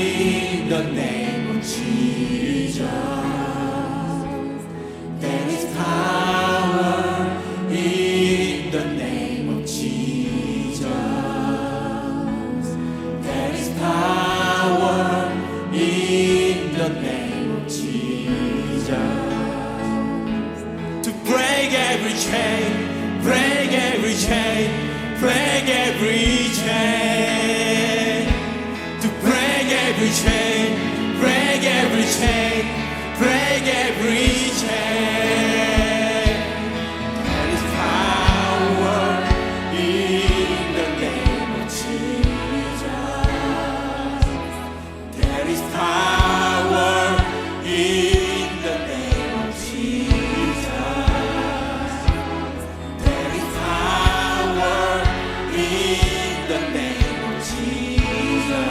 in the name of Jesus. There is power in the name of Jesus. There is power in the name of Jesus. To break every chain, break every chain, break every chain. To break every chain, break every chain, break every chain. There is power in the name of Jesus. There is power in the name of Jesus. There is power in the name of Jesus.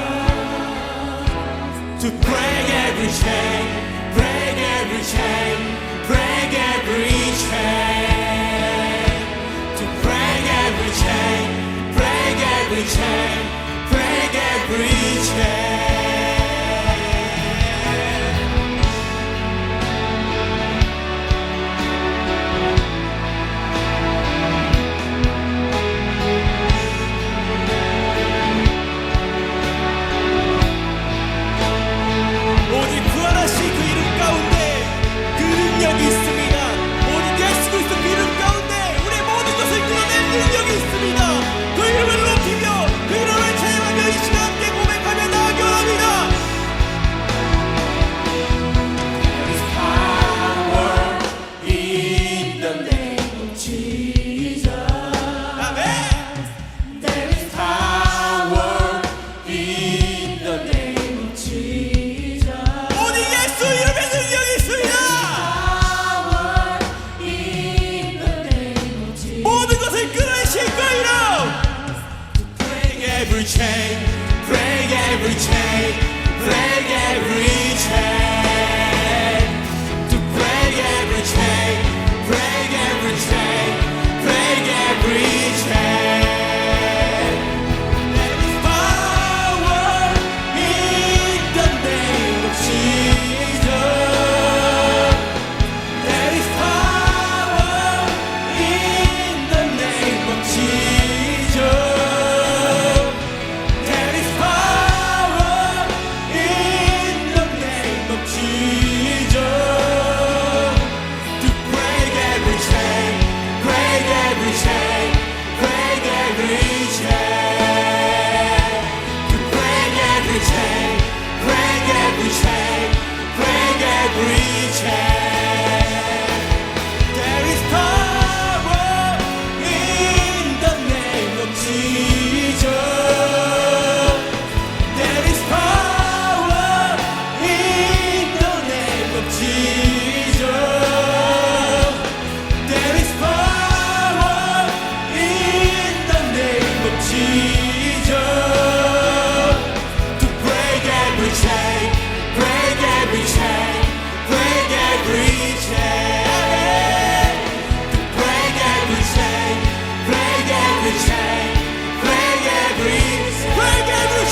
To break every chain, break every chain, break every chain. To break every chain, break every chain, break every chain. 오직 부활하신 그 이름 가운데 그 능력이 있습니다. 오직 예수 그리스도 그 이름 가운데 우리의 모든 것을 끌어낼 능력이 있습니다. 그 이름을 높이며 그 이름을 찬양하며 이 시간 함께 고백하며 나아가기 원합니다. There is power in the name of Jesus. 아멘. There is power in the name of Jesus. 오직 예수 이름의 능력이 있습니다. 모든 것을 끊으실 그 이름. Break every chain, break every chain, break every chain. To break every chain, break every chain, break every chain. There is power in the name of Jesus. There is power in the name of Jesus. There is power in the name of Jesus. To break every chain, break every chain, break every chain. To break every chain, break every chain, break every chain. There is power in the name of Jesus. There is power in the name of Jesus. There is power in the name of Jesus. To break every chain, break every chain, break every chain. To break every chain, break every chain, break every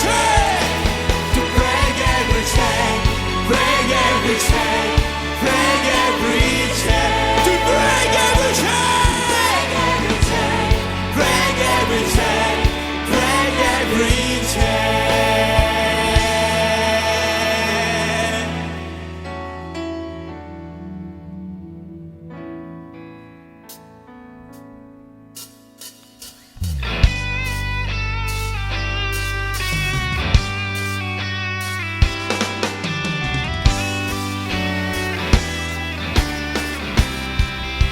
chain. To break every chain, break every chain, break every chain. To break every chain, break every chain, break every chain.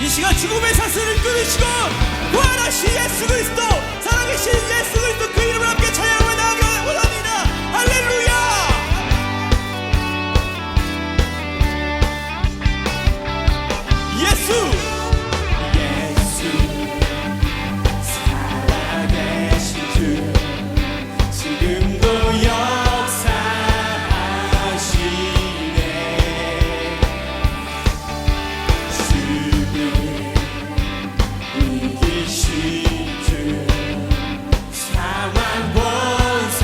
이 시간 죽음의 사슬을 끊으시고 부활하신 예수 그리스도, 살아계신 예수 그리스도 그 이름을 함께 찬양하며 나아가기 원합니다. 할렐루야. 예수 살아계신 주, 지금도 역사하시네. 이기신 주, 사망 권세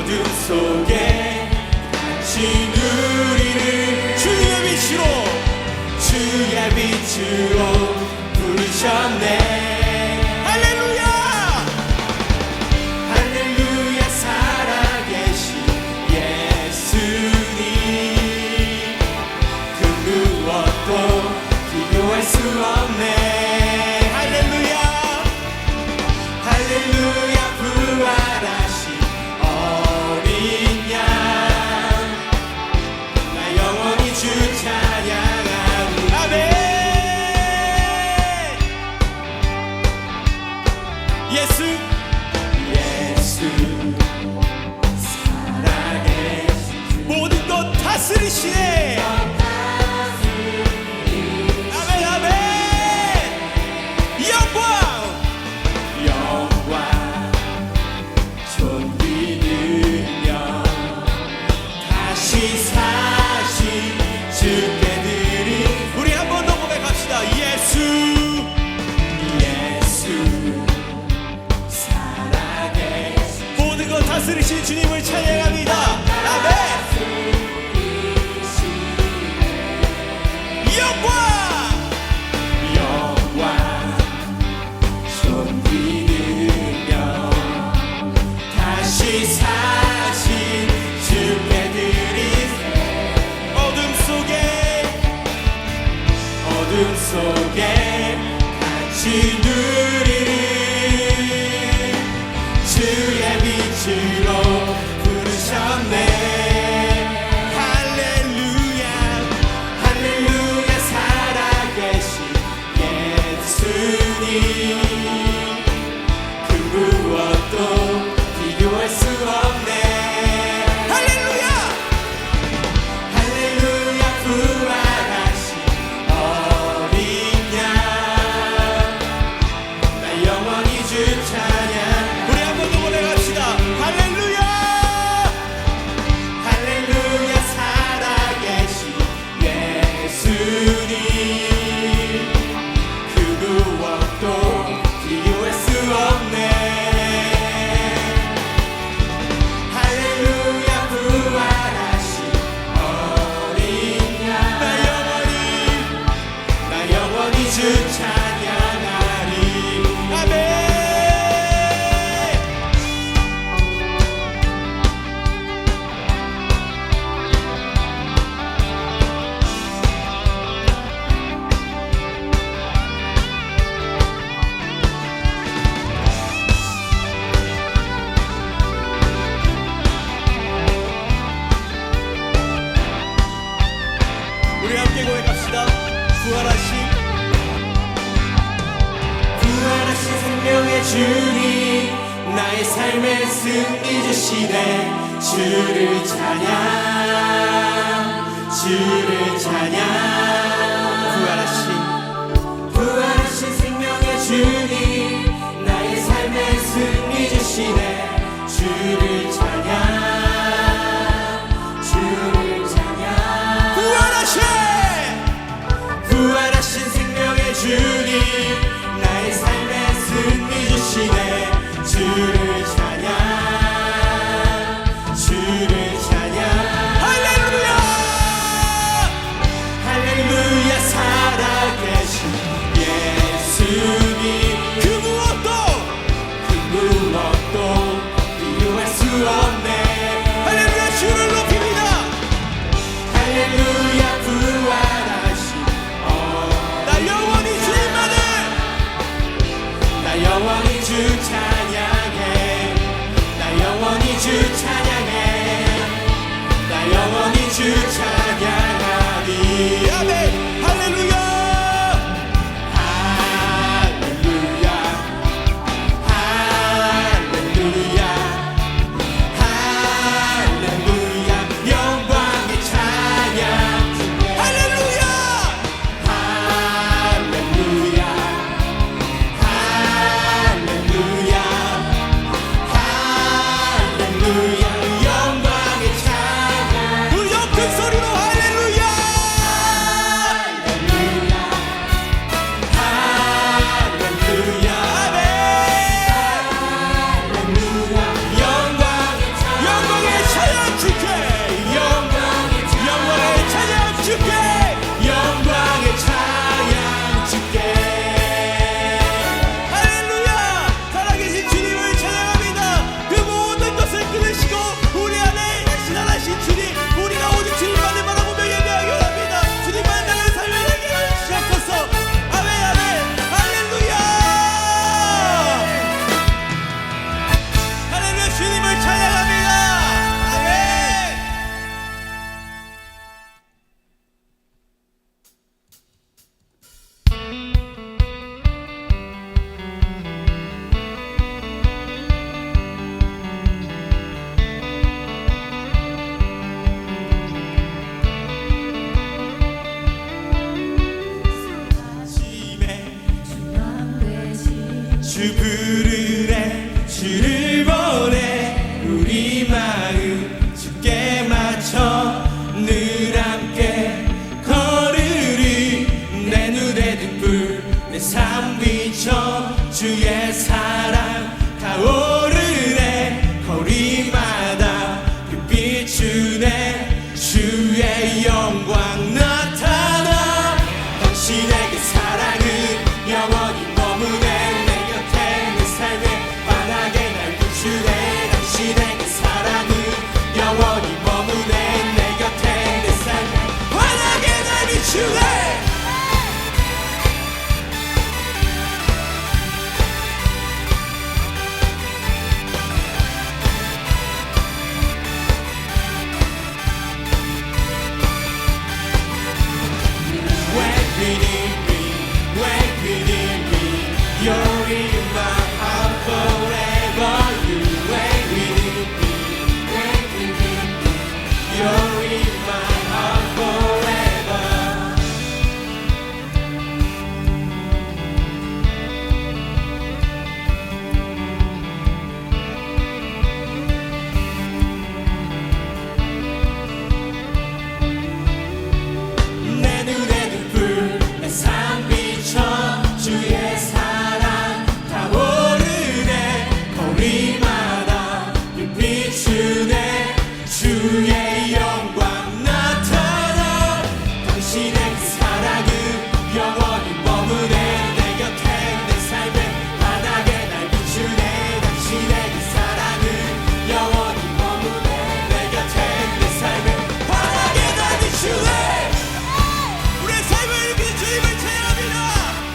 어둠 속에 같이 누리는 주의 빛으로 주의 빛으로 부르셨네. 할렐루야 할렐루야 살아계신 예수님 그 무엇도 비교할 수 없네. 할렐루야 할렐루야 부활하신 어린 양 나 영원히 주 찬양하리. 아멘. 예수 살아계신 모든 것 다스리시네. 아멘 아멘. 영광 존귀 능력 다시 사신 주께 드리. 우리 한 번 더 고백합시다. 예수 모든 것 다스리신 주님을 찬양합니다. 아멘. 영광 존귀 능력 다시 사신 주께 드리세. 어둠 속에 같이 누리는 주의 빛으로 부르셨네. 할렐루야 할렐루야 살아계신 예수님 그 무엇도 비교할 수 없네. 할렐루야 할렐루야 부활하신 어린 양 나 영원히 주 찬양. 우리 한 번 더 고백합시다. 할렐루야 할렐루야 살아계신 예수님 그 무엇도 비교할 수 없네. 할렐루야 부활하신 어린 양 나 영원히 주 찬양하리. 아멘. 우리 함께 고백합시다. 부활하신 생명의 주님 나의 삶의 승리 주시네. 주를 찬양 부활하신 생명의 주님 나의 삶의 승리 주시네. 주를 찬양 부활하신 생명의 주님 나의 삶의 승리 주시네. 주를 찬양 할렐루야 할렐루야 살아계신 예수님 그 무엇도 비교할 수 없네. 비추네 주의 영광 나타나 당신의 그 사랑은 영원히 머무네 내 곁에 내 삶에 환하게 날 비추네 당신의 그 사랑은 영원히 머무네 내 곁에 내 삶에 환하게 날 비추네 You're in my heart forever. You wait within me, wait within me. You're in my heart forever. 내 눈에는 불, 내 삶 비춰 주의 사랑 타오르네 거리마다 비추네 주의 영광 나타나 당신의 그 사랑은 영원히 머무네 내 곁에 내 삶에 환하게 날 비추네 당신의 그 사랑은 영원히 머무네 내 곁에 내 삶에 환하게 날 비추네 우리의 삶을 이끄는 주님을 찬양합니다.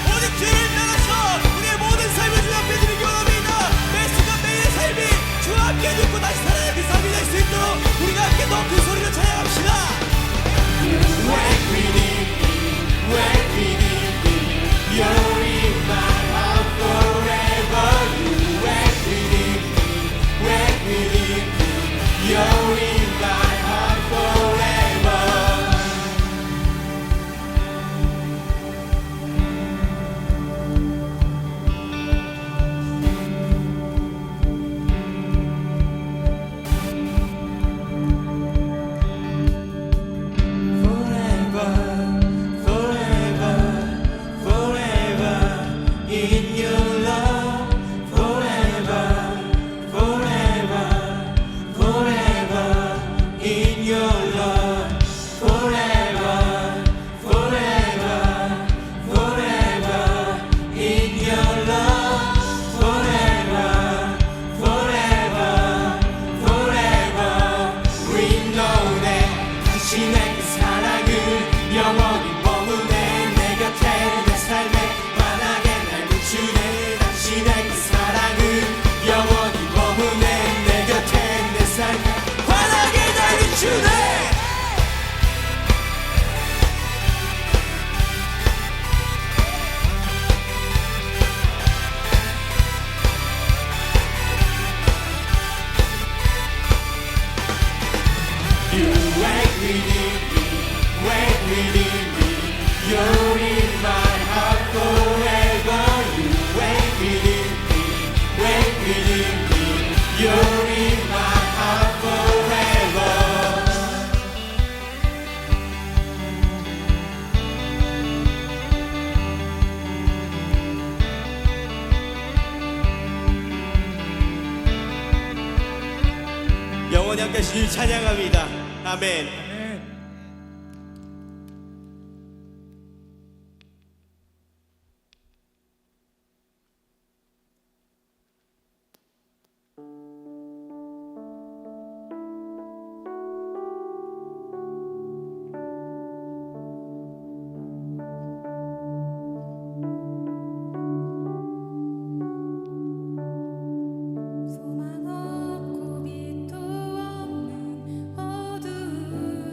오직 주를 따라서 우리의 모든 삶을 주 앞에 드리기 원합니다. 매 순간 매일의 삶이 주 함께 듣고 다시 살아가는 그 삶이 될 수 있도록 우리가 함께 더 큰 소리로 찬양합시다. Wake within me, wake within me. You're in my heart forever. You wake within me, wake within me. You're in my heart forever. 당신의 그 사랑은 영원히 머무네 내 곁에 내 삶에 환하게 날 비추네 당신의 그 사랑은 영원히 머무네 내 곁에 내 삶에 환하게 날 비추네 You wake within me, wake within me. You're in my heart forever. You wake within me, wake within me. You're in my heart forever. 영원히 함께 하시길 찬양합니다. 아멘. 소망 없고 빛도 없는 어두운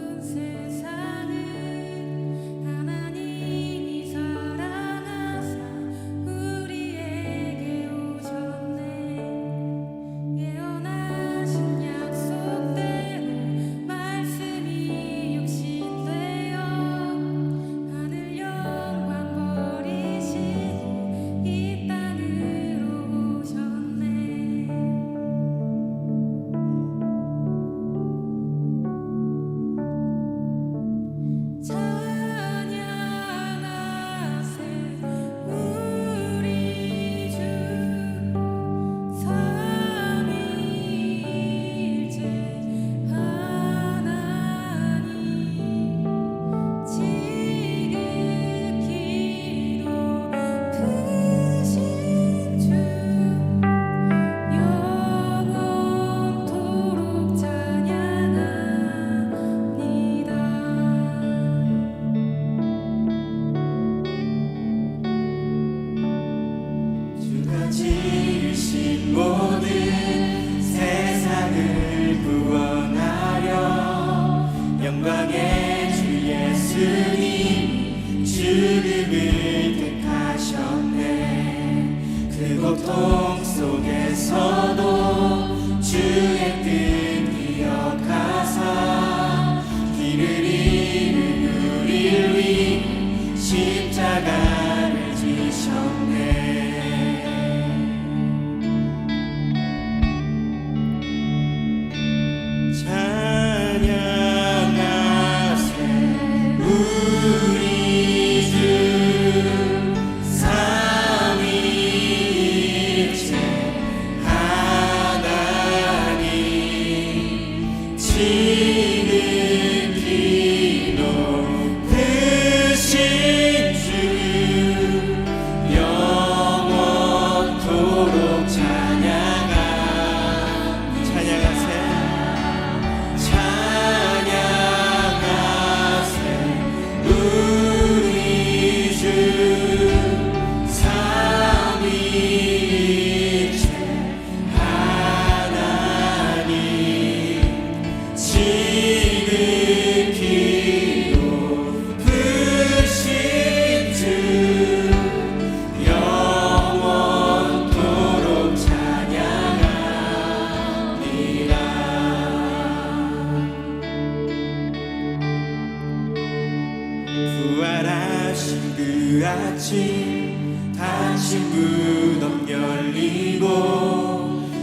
부활하신 그 아침 다시 무덤 열리고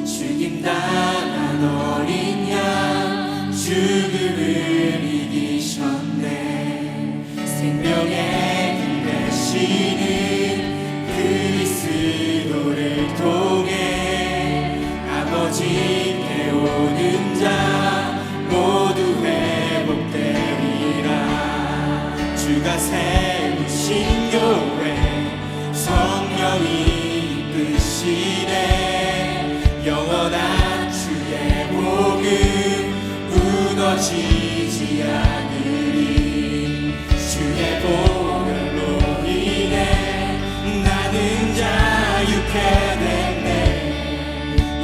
죽임당한 어린 양 죽음을 이기셨네. 생명의 길 되시는 그리스도를 통해 아버지께 오는 자 모두 회복되리라. 주가 세우신 교회 성령이 이끄시네. 영원한 주의 복음 무너지지 않으리. 주의 보혈로 인해 나는 자유케 됐네.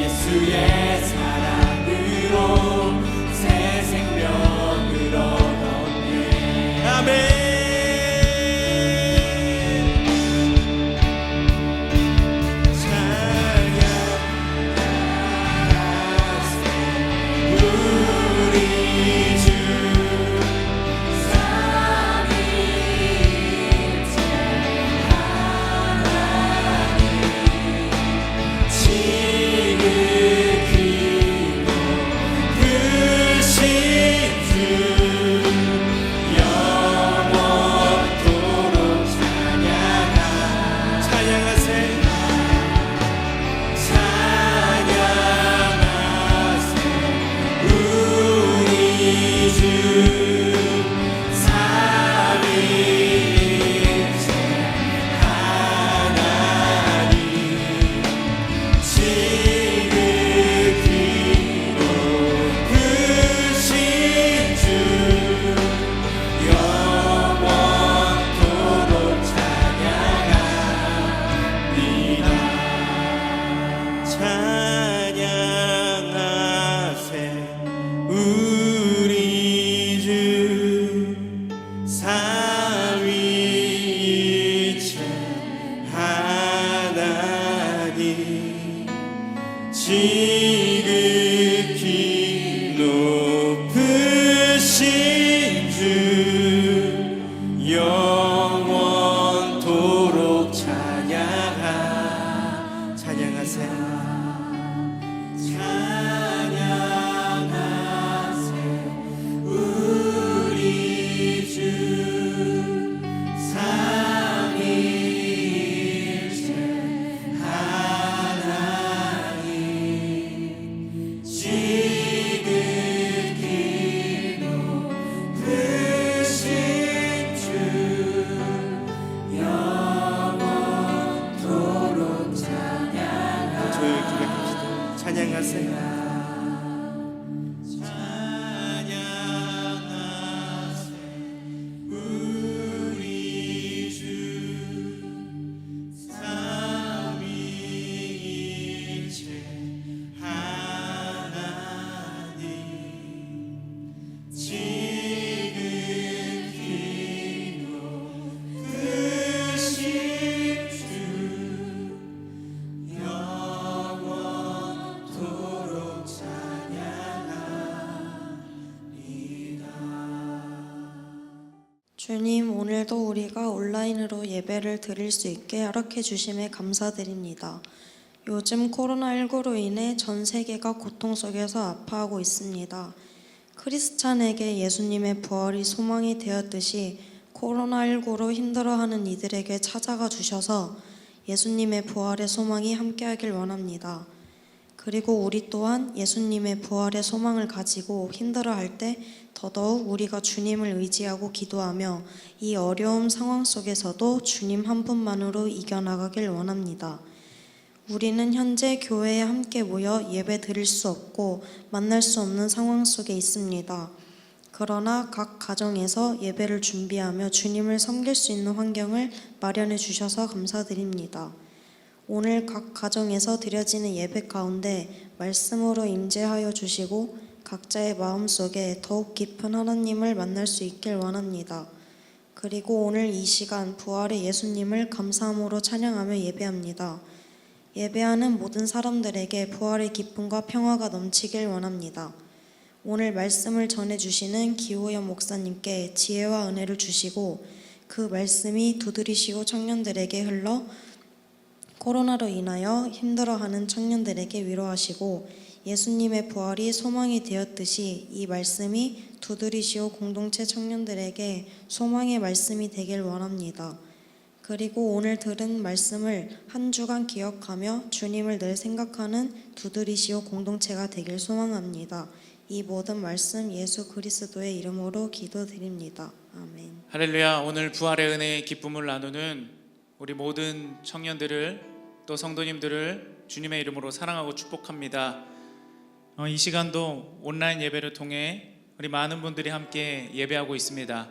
예수의 사랑으로 새 생명을 얻었네. 아멘. 지극히 높으신 주 영원토록 찬양하세요. 주님, 오늘도 우리가 온라인으로 예배를 드릴 수 있게 허락해 주심에 감사드립니다. 요즘 코로나19로 인해 전 세계가 고통 속에서 아파하고 있습니다. 크리스찬에게 예수님의 부활이 소망이 되었듯이 코로나19로 힘들어하는 이들에게 찾아가 주셔서 예수님의 부활의 소망이 함께하길 원합니다. 그리고 우리 또한 예수님의 부활의 소망을 가지고 힘들어할 때 더더욱 우리가 주님을 의지하고 기도하며 이 어려운 상황 속에서도 주님 한 분만으로 이겨나가길 원합니다. 우리는 현재 교회에 함께 모여 예배 드릴 수 없고 만날 수 없는 상황 속에 있습니다. 그러나 각 가정에서 예배를 준비하며 주님을 섬길 수 있는 환경을 마련해 주셔서 감사드립니다. 오늘 각 가정에서 드려지는 예배 가운데 말씀으로 임재하여 주시고 각자의 마음속에 더욱 깊은 하나님을 만날 수 있길 원합니다. 그리고 오늘 이 시간 부활의 예수님을 감사함으로 찬양하며 예배합니다. 예배하는 모든 사람들에게 부활의 기쁨과 평화가 넘치길 원합니다. 오늘 말씀을 전해주시는 기호연 목사님께 지혜와 은혜를 주시고 그 말씀이 두드리시고 청년들에게 흘러 코로나로 인하여 힘들어하는 청년들에게 위로하시고 예수님의 부활이 소망이 되었듯이 이 말씀이 두드리시오 공동체 청년들에게 소망의 말씀이 되길 원합니다. 그리고 오늘 들은 말씀을 한 주간 기억하며 주님을 늘 생각하는 두드리시오 공동체가 되길 소망합니다. 이 모든 말씀 예수 그리스도의 이름으로 기도드립니다. 아멘. 할렐루야. 오늘 부활의 은혜의 기쁨을 나누는 우리 모든 청년들을 또 성도님들을 주님의 이름으로 사랑하고 축복합니다. 이 시간도 온라인 예배를 통해 우리 많은 분들이 함께 예배하고 있습니다.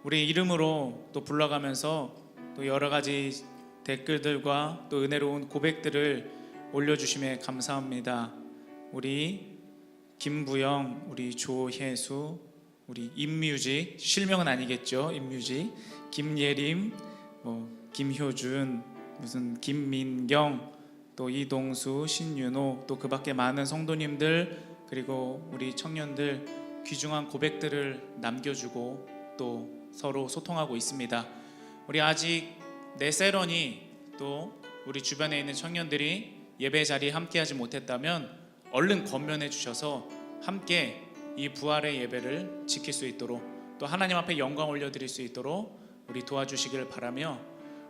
우리 이름으로 또 불러가면서 또 여러 가지 댓글들과 또 은혜로운 고백들을 올려주심에 감사합니다. 우리 김부영, 우리 조혜수, 우리 임뮤직, 실명은 아니겠죠? 임뮤직, 김예림, 김효준, 무슨 김민경, 또 이동수, 신윤호, 또 그 밖에 많은 성도님들 그리고 우리 청년들 귀중한 고백들을 남겨주고 또 서로 소통하고 있습니다. 우리 아직 네세런이 또 우리 주변에 있는 청년들이 예배 자리에 함께하지 못했다면 얼른 권면해 주셔서 함께 이 부활의 예배를 지킬 수 있도록 또 하나님 앞에 영광 올려드릴 수 있도록 우리 도와주시기를 바라며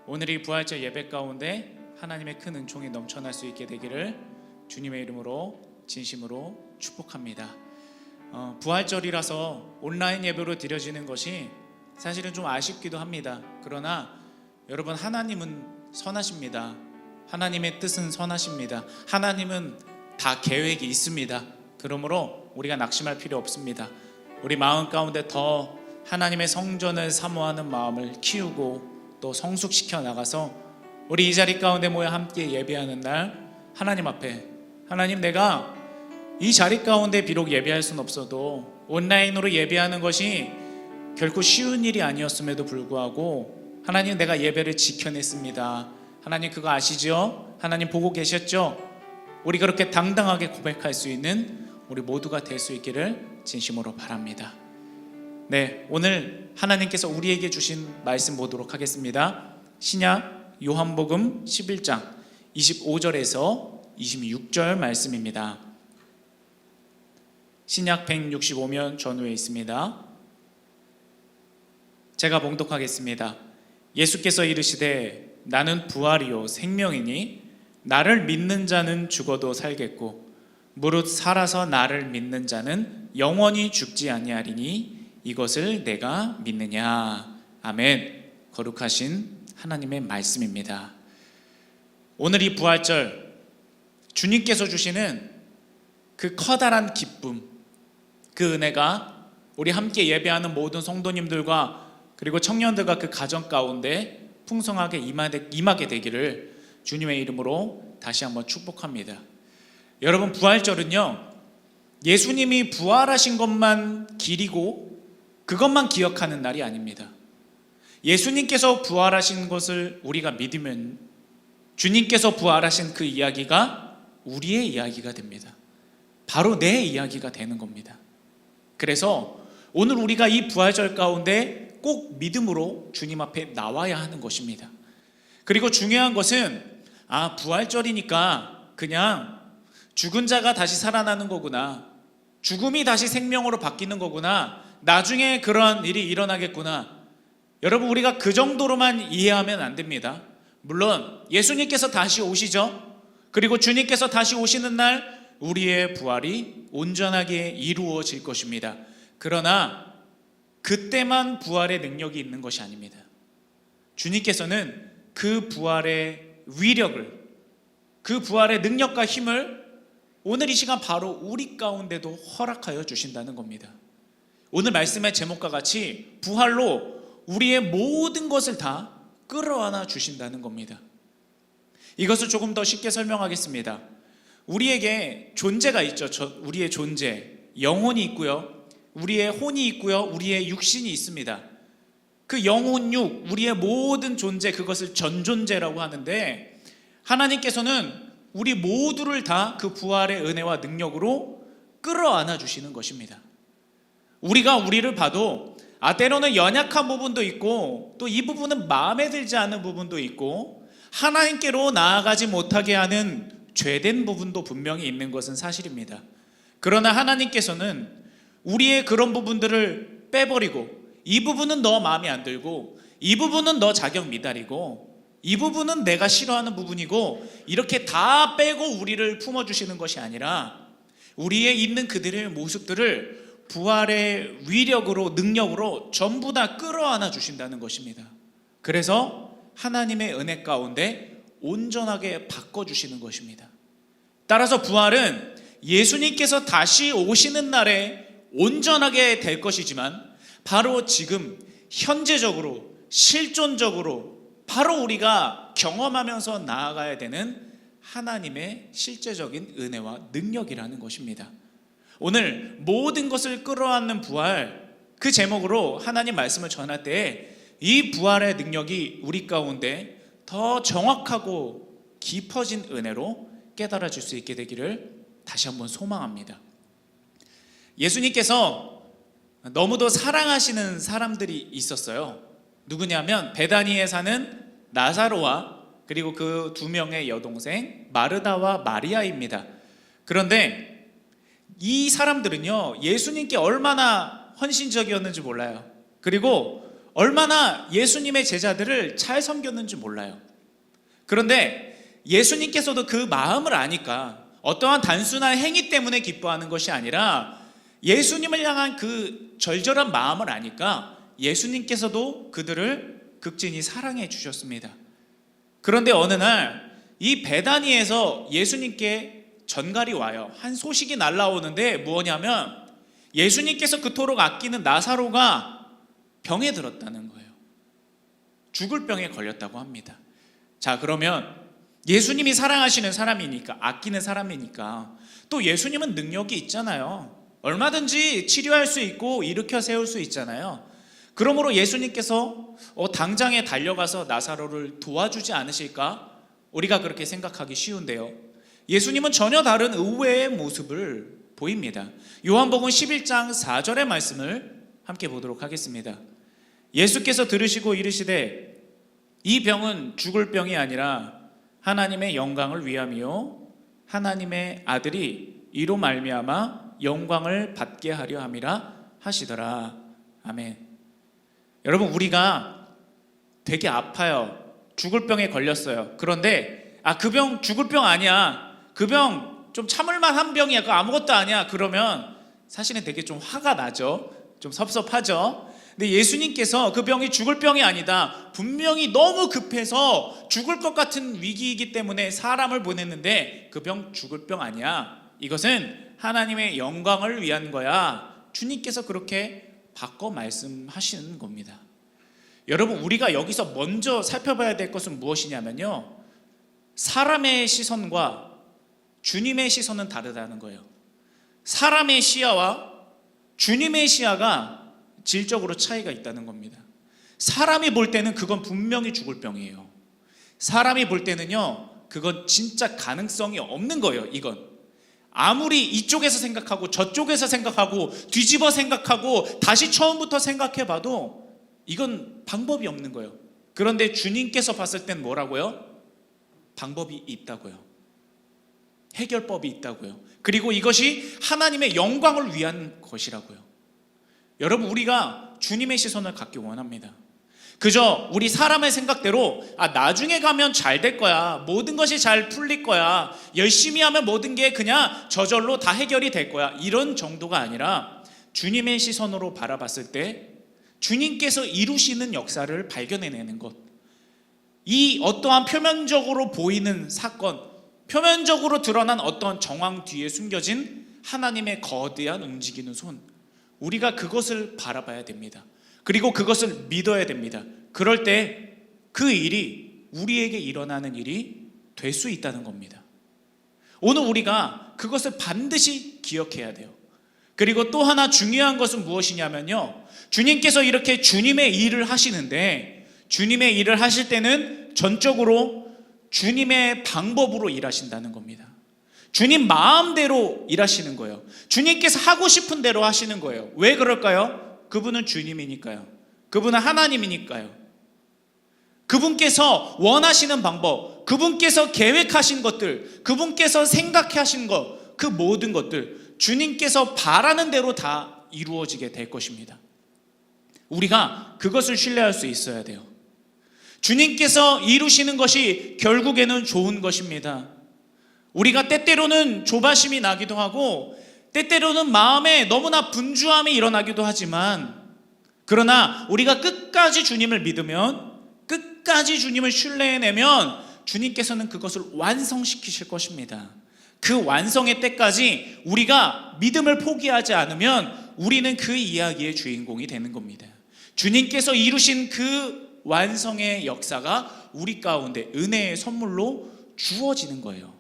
오늘 이 부활절 예배 가운데 하나님의 큰 은총이 넘쳐날 수 있게 되기를 주님의 이름으로 진심으로 축복합니다. 부활절이라서 온라인 예배로 드려지는 것이 사실은 좀 아쉽기도 합니다. 그러나 여러분, 하나님은 선하십니다. 하나님의 뜻은 선하십니다. 하나님은 다 계획이 있습니다. 그러므로 우리가 낙심할 필요 없습니다. 우리 마음 가운데 더 하나님의 성전을 사모하는 마음을 키우고 또 성숙시켜 나가서 우리 이 자리 가운데 모여 함께 예배하는 날 하나님 앞에, 하나님, 내가 이 자리 가운데 비록 예배할 수는 없어도 온라인으로 예배하는 것이 결코 쉬운 일이 아니었음에도 불구하고 하나님, 내가 예배를 지켜냈습니다. 하나님, 그거 아시죠? 하나님 보고 계셨죠? 우리 그렇게 당당하게 고백할 수 있는 우리 모두가 될 수 있기를 진심으로 바랍니다. 네, 오늘 하나님께서 우리에게 주신 말씀 보도록 하겠습니다. 신약 요한복음 11장 25절에서 26절 말씀입니다. 신약 165면 전후에 있습니다. 제가 봉독하겠습니다. 예수께서 이르시되 나는 부활이요 생명이니 나를 믿는 자는 죽어도 살겠고 무릇 살아서 나를 믿는 자는 영원히 죽지 아니하리니 이것을 내가 믿느냐. 아멘. 거룩하신 하나님의 말씀입니다. 오늘 이 부활절 주님께서 주시는 그 커다란 기쁨, 그 은혜가 우리 함께 예배하는 모든 성도님들과 그리고 청년들과 그 가정 가운데 풍성하게 임하게 되기를 주님의 이름으로 다시 한번 축복합니다. 여러분, 부활절은요, 예수님이 부활하신 것만 기리고 그것만 기억하는 날이 아닙니다. 예수님께서 부활하신 것을 우리가 믿으면 주님께서 부활하신 그 이야기가 우리의 이야기가 됩니다. 바로 내 이야기가 되는 겁니다. 그래서 오늘 우리가 이 부활절 가운데 꼭 믿음으로 주님 앞에 나와야 하는 것입니다. 그리고 중요한 것은 부활절이니까 그냥 죽은 자가 다시 살아나는 거구나, 죽음이 다시 생명으로 바뀌는 거구나, 나중에 그러한 일이 일어나겠구나. 여러분, 우리가 그 정도로만 이해하면 안 됩니다. 물론 예수님께서 다시 오시죠. 그리고 주님께서 다시 오시는 날 우리의 부활이 온전하게 이루어질 것입니다. 그러나 그때만 부활의 능력이 있는 것이 아닙니다. 주님께서는 그 부활의 위력을, 그 부활의 능력과 힘을 오늘 이 시간 바로 우리 가운데도 허락하여 주신다는 겁니다. 오늘 말씀의 제목과 같이 부활로 우리의 모든 것을 다 끌어안아 주신다는 겁니다. 이것을 조금 더 쉽게 설명하겠습니다. 우리에게 존재가 있죠. 우리의 존재, 영혼이 있고요, 우리의 혼이 있고요, 우리의 육신이 있습니다. 그 영혼, 육, 우리의 모든 존재, 그것을 전존재라고 하는데, 하나님께서는 우리 모두를 다 그 부활의 은혜와 능력으로 끌어안아 주시는 것입니다. 우리가 우리를 봐도 때로는 연약한 부분도 있고, 또 이 부분은 마음에 들지 않는 부분도 있고, 하나님께로 나아가지 못하게 하는 죄된 부분도 분명히 있는 것은 사실입니다. 그러나 하나님께서는 우리의 그런 부분들을 빼버리고, 이 부분은 너 마음에 안 들고, 이 부분은 너 자격 미달이고, 이 부분은 내가 싫어하는 부분이고, 이렇게 다 빼고 우리를 품어주시는 것이 아니라 우리에 있는 그들의 모습들을 부활의 위력으로, 능력으로 전부 다 끌어안아 주신다는 것입니다. 그래서 하나님의 은혜 가운데 온전하게 바꿔주시는 것입니다. 따라서 부활은 예수님께서 다시 오시는 날에 온전하게 될 것이지만, 바로 지금 현재적으로, 실존적으로 바로 우리가 경험하면서 나아가야 되는 하나님의 실제적인 은혜와 능력이라는 것입니다. 오늘 모든 것을 끌어안는 부활, 그 제목으로 하나님 말씀을 전할 때에 이 부활의 능력이 우리 가운데 더 정확하고 깊어진 은혜로 깨달아질 수 있게 되기를 다시 한번 소망합니다. 예수님께서 너무도 사랑하시는 사람들이 있었어요. 누구냐면 베다니에 사는 나사로와 그리고 그 두 명의 여동생 마르다와 마리아입니다. 그런데 이 사람들은요, 예수님께 얼마나 헌신적이었는지 몰라요. 그리고 얼마나 예수님의 제자들을 잘 섬겼는지 몰라요. 그런데 예수님께서도 그 마음을 아니까 어떠한 단순한 행위 때문에 기뻐하는 것이 아니라 예수님을 향한 그 절절한 마음을 아니까 예수님께서도 그들을 극진히 사랑해 주셨습니다. 그런데 어느 날 이 베다니에서 예수님께 전갈이 와요. 한 소식이 날라오는데 뭐냐면 예수님께서 그토록 아끼는 나사로가 병에 들었다는 거예요. 죽을 병에 걸렸다고 합니다. 자, 그러면 예수님이 사랑하시는 사람이니까, 아끼는 사람이니까 또 예수님은 능력이 있잖아요. 얼마든지 치료할 수 있고 일으켜 세울 수 있잖아요. 그러므로 예수님께서 당장에 달려가서 나사로를 도와주지 않으실까? 우리가 그렇게 생각하기 쉬운데요, 예수님은 전혀 다른 의외의 모습을 보입니다. 요한복음 11장 4절의 말씀을 함께 보도록 하겠습니다. 예수께서 들으시고 이르시되 이 병은 죽을 병이 아니라 하나님의 영광을 위함이요 하나님의 아들이 이로 말미암아 영광을 받게 하려 함이라 하시더라. 아멘. 여러분, 우리가 되게 아파요. 죽을 병에 걸렸어요. 그런데 그 병 죽을 병 아니야, 그 병 좀 참을만 한 병이야, 그거 아무것도 아니야, 그러면 사실은 되게 좀 화가 나죠. 좀 섭섭하죠. 근데 예수님께서 그 병이 죽을 병이 아니다, 분명히 너무 급해서 죽을 것 같은 위기이기 때문에 사람을 보냈는데 그 병 죽을 병 아니야, 이것은 하나님의 영광을 위한 거야, 주님께서 그렇게 바꿔 말씀하시는 겁니다. 여러분, 우리가 여기서 먼저 살펴봐야 될 것은 무엇이냐면요, 사람의 시선과 주님의 시선은 다르다는 거예요. 사람의 시야와 주님의 시야가 질적으로 차이가 있다는 겁니다. 사람이 볼 때는 그건 분명히 죽을 병이에요. 사람이 볼 때는요, 그건 진짜 가능성이 없는 거예요. 이건 아무리 이쪽에서 생각하고 저쪽에서 생각하고 뒤집어 생각하고 다시 처음부터 생각해봐도 이건 방법이 없는 거예요. 그런데 주님께서 봤을 땐 뭐라고요? 방법이 있다고요. 해결법이 있다고요. 그리고 이것이 하나님의 영광을 위한 것이라고요. 여러분, 우리가 주님의 시선을 갖기 원합니다. 그저 우리 사람의 생각대로 나중에 가면 잘 될 거야, 모든 것이 잘 풀릴 거야, 열심히 하면 모든 게 그냥 저절로 다 해결이 될 거야, 이런 정도가 아니라 주님의 시선으로 바라봤을 때 주님께서 이루시는 역사를 발견해내는 것, 이 어떠한 표면적으로 보이는 사건, 표면적으로 드러난 어떤 정황 뒤에 숨겨진 하나님의 거대한 움직이는 손, 우리가 그것을 바라봐야 됩니다. 그리고 그것을 믿어야 됩니다. 그럴 때 그 일이 우리에게 일어나는 일이 될 수 있다는 겁니다. 오늘 우리가 그것을 반드시 기억해야 돼요. 그리고 또 하나 중요한 것은 무엇이냐면요, 주님께서 이렇게 주님의 일을 하시는데, 주님의 일을 하실 때는 전적으로 주님의 방법으로 일하신다는 겁니다. 주님 마음대로 일하시는 거예요. 주님께서 하고 싶은 대로 하시는 거예요. 왜 그럴까요? 그분은 주님이니까요. 그분은 하나님이니까요. 그분께서 원하시는 방법, 그분께서 계획하신 것들, 그분께서 생각하신 것, 그 모든 것들 주님께서 바라는 대로 다 이루어지게 될 것입니다. 우리가 그것을 신뢰할 수 있어야 돼요. 주님께서 이루시는 것이 결국에는 좋은 것입니다. 우리가 때때로는 조바심이 나기도 하고 때때로는 마음에 너무나 분주함이 일어나기도 하지만, 그러나 우리가 끝까지 주님을 믿으면, 끝까지 주님을 신뢰해내면 주님께서는 그것을 완성시키실 것입니다. 그 완성의 때까지 우리가 믿음을 포기하지 않으면 우리는 그 이야기의 주인공이 되는 겁니다. 주님께서 이루신 그 완성의 역사가 우리 가운데 은혜의 선물로 주어지는 거예요.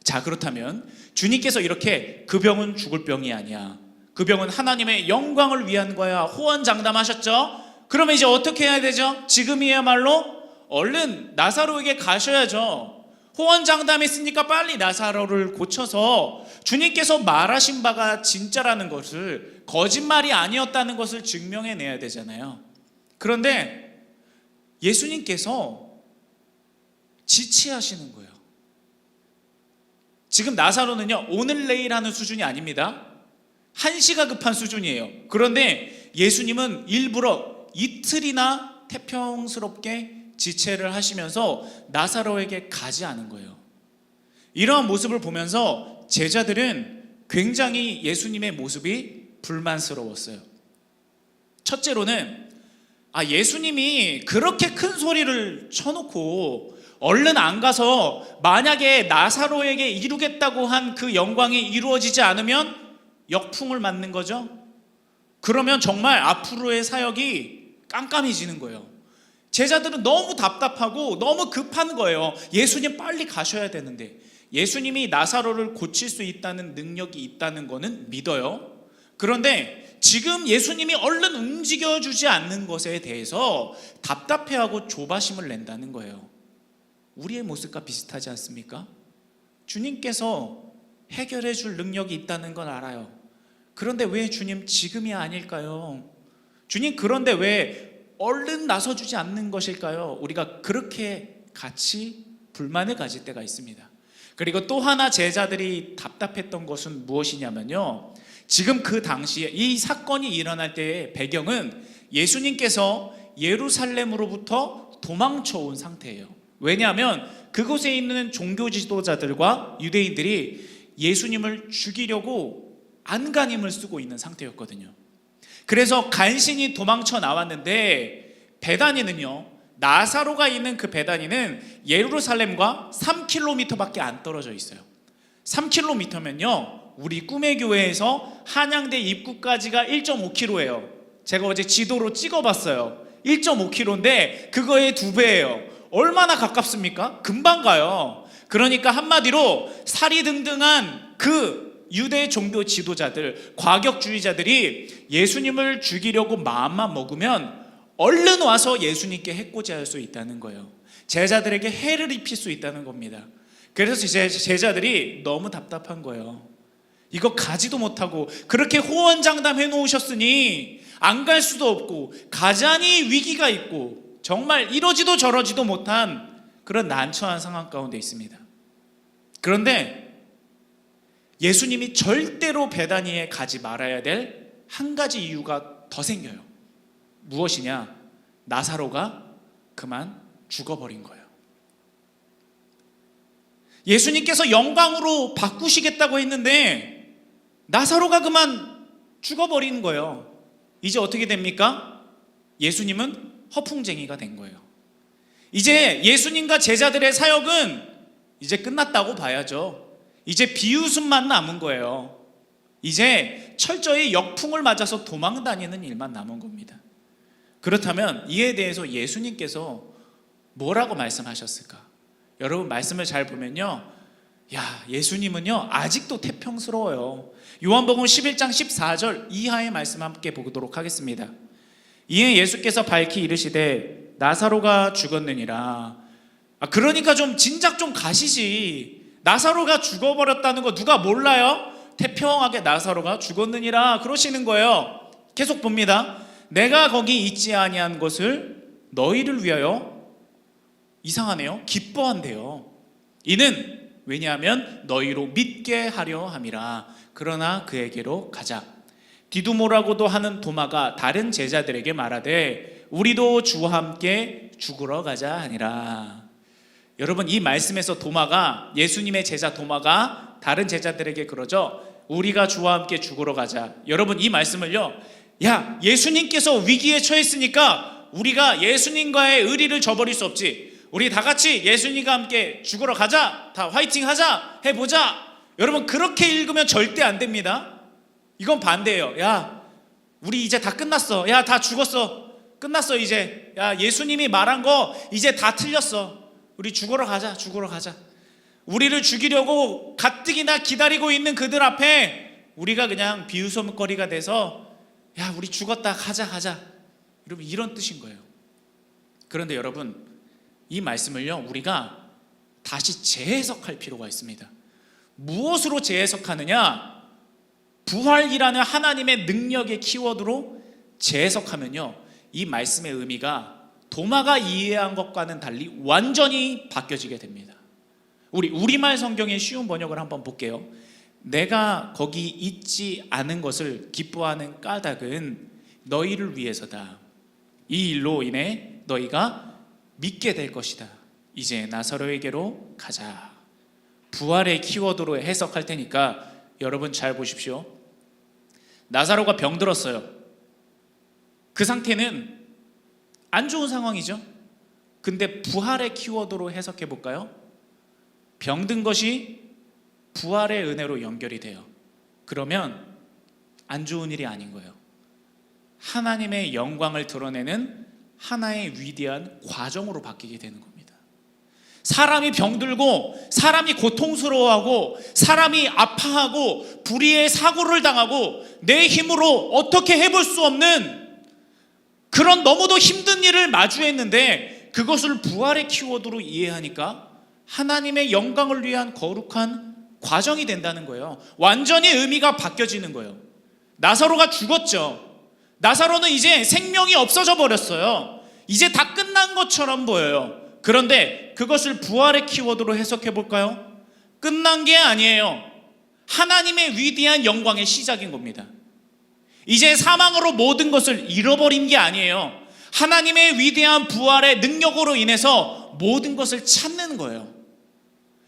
자, 그렇다면 주님께서 이렇게 그 병은 죽을 병이 아니야, 그 병은 하나님의 영광을 위한 거야, 호언장담하셨죠? 그러면 이제 어떻게 해야 되죠? 지금이야말로 얼른 나사로에게 가셔야죠. 호언장담했으니까 빨리 나사로를 고쳐서 주님께서 말하신 바가 진짜라는 것을, 거짓말이 아니었다는 것을 증명해내야 되잖아요. 그런데 예수님께서 지체하시는 거예요. 지금 나사로는요, 오늘 내일 하는 수준이 아닙니다. 한시가 급한 수준이에요. 그런데 예수님은 일부러 이틀이나 태평스럽게 지체를 하시면서 나사로에게 가지 않은 거예요. 이러한 모습을 보면서 제자들은 굉장히 예수님의 모습이 불만스러웠어요. 첫째로는 예수님이 그렇게 큰 소리를 쳐놓고 얼른 안 가서 만약에 나사로에게 이루겠다고 한 그 영광이 이루어지지 않으면 역풍을 맞는 거죠. 그러면 정말 앞으로의 사역이 깜깜해지는 거예요. 제자들은 너무 답답하고 너무 급한 거예요. 예수님 빨리 가셔야 되는데. 예수님이 나사로를 고칠 수 있다는 능력이 있다는 거는 믿어요. 그런데 지금 예수님이 얼른 움직여주지 않는 것에 대해서 답답해하고 조바심을 낸다는 거예요. 우리의 모습과 비슷하지 않습니까? 주님께서 해결해 줄 능력이 있다는 건 알아요. 그런데 왜 주님 지금이 아닐까요? 주님, 그런데 왜 얼른 나서주지 않는 것일까요? 우리가 그렇게 같이 불만을 가질 때가 있습니다. 그리고 또 하나 제자들이 답답했던 것은 무엇이냐면요, 지금 그 당시에 이 사건이 일어날 때의 배경은 예수님께서 예루살렘으로부터 도망쳐 온 상태예요. 왜냐하면 그곳에 있는 종교 지도자들과 유대인들이 예수님을 죽이려고 안간힘을 쓰고 있는 상태였거든요. 그래서 간신히 도망쳐 나왔는데, 베다니는요, 나사로가 있는 그 베다니는 예루살렘과 3km밖에 안 떨어져 있어요. 3km면요 우리 꿈의 교회에서 한양대 입구까지가 1.5km예요. 제가 어제 지도로 찍어봤어요. 1.5km인데 그거의 2배예요. 얼마나 가깝습니까? 금방 가요. 그러니까 한마디로 사리등등한 그 유대 종교 지도자들, 과격주의자들이 예수님을 죽이려고 마음만 먹으면 얼른 와서 예수님께 해코지할 수 있다는 거예요. 제자들에게 해를 입힐 수 있다는 겁니다. 그래서 제자들이 너무 답답한 거예요. 이거 가지도 못하고 그렇게 호언장담 해놓으셨으니 안 갈 수도 없고 가자니 위기가 있고 정말 이러지도 저러지도 못한 그런 난처한 상황 가운데 있습니다. 그런데 예수님이 절대로 베다니에 가지 말아야 될 한 가지 이유가 더 생겨요. 무엇이냐? 나사로가 그만 죽어버린 거예요. 예수님께서 영광으로 바꾸시겠다고 했는데 나사로가 그만 죽어버리는 거예요. 이제 어떻게 됩니까? 예수님은 허풍쟁이가 된 거예요. 이제 예수님과 제자들의 사역은 이제 끝났다고 봐야죠. 이제 비웃음만 남은 거예요. 이제 철저히 역풍을 맞아서 도망 다니는 일만 남은 겁니다. 그렇다면 이에 대해서 예수님께서 뭐라고 말씀하셨을까? 여러분 말씀을 잘 보면요, 예수님은요 아직도 태평스러워요. 요한복음 11장 14절 이하의 말씀 함께 보도록 하겠습니다. 이에 예수께서 밝히 이르시되 나사로가 죽었느니라. 그러니까 좀 진작 좀 가시지. 나사로가 죽어버렸다는 거 누가 몰라요? 태평하게 나사로가 죽었느니라 그러시는 거예요. 계속 봅니다. 내가 거기 있지 아니한 것을 너희를 위하여, 이상하네요, 기뻐한대요. 이는 왜냐하면 너희로 믿게 하려 함이라. 그러나 그에게로 가자. 디두모라고도 하는 도마가 다른 제자들에게 말하되 우리도 주와 함께 죽으러 가자 하니라. 여러분 이 말씀에서 도마가, 예수님의 제자 도마가 다른 제자들에게 그러죠. 우리가 주와 함께 죽으러 가자. 여러분 이 말씀을요, 예수님께서 위기에 처했으니까 우리가 예수님과의 의리를 저버릴 수 없지. 우리 다 같이 예수님과 함께 죽으러 가자. 다 화이팅 하자. 해보자. 여러분 그렇게 읽으면 절대 안 됩니다. 이건 반대예요. 우리 이제 다 끝났어. 다 죽었어. 끝났어 이제. 예수님이 말한 거 이제 다 틀렸어. 우리 죽으러 가자. 죽으러 가자. 우리를 죽이려고 가뜩이나 기다리고 있는 그들 앞에 우리가 그냥 비웃음거리가 돼서 우리 죽었다. 가자. 여러분 이런 뜻인 거예요. 그런데 여러분 이 말씀을요 우리가 다시 재해석할 필요가 있습니다. 무엇으로 재해석하느냐? 부활이라는 하나님의 능력의 키워드로 재해석하면요 이 말씀의 의미가 도마가 이해한 것과는 달리 완전히 바뀌어지게 됩니다. 우리 우리말 성경의 쉬운 번역을 한번 볼게요. 내가 거기 있지 않은 것을 기뻐하는 까닭은 너희를 위해서다. 이 일로 인해 너희가 믿게 될 것이다. 이제 나사로에게로 가자. 부활의 키워드로 해석할 테니까 여러분 잘 보십시오. 나사로가 병들었어요. 그 상태는 안 좋은 상황이죠. 근데 부활의 키워드로 해석해 볼까요? 병든 것이 부활의 은혜로 연결이 돼요. 그러면 안 좋은 일이 아닌 거예요. 하나님의 영광을 드러내는 하나의 위대한 과정으로 바뀌게 되는 겁니다. 사람이 병들고 사람이 고통스러워하고 사람이 아파하고 불의의 사고를 당하고 내 힘으로 어떻게 해볼 수 없는 그런 너무도 힘든 일을 마주했는데 그것을 부활의 키워드로 이해하니까 하나님의 영광을 위한 거룩한 과정이 된다는 거예요. 완전히 의미가 바뀌어지는 거예요. 나사로가 죽었죠. 나사로는 이제 생명이 없어져 버렸어요. 이제 다 끝난 것처럼 보여요. 그런데 그것을 부활의 키워드로 해석해 볼까요? 끝난 게 아니에요. 하나님의 위대한 영광의 시작인 겁니다. 이제 사망으로 모든 것을 잃어버린 게 아니에요. 하나님의 위대한 부활의 능력으로 인해서 모든 것을 찾는 거예요.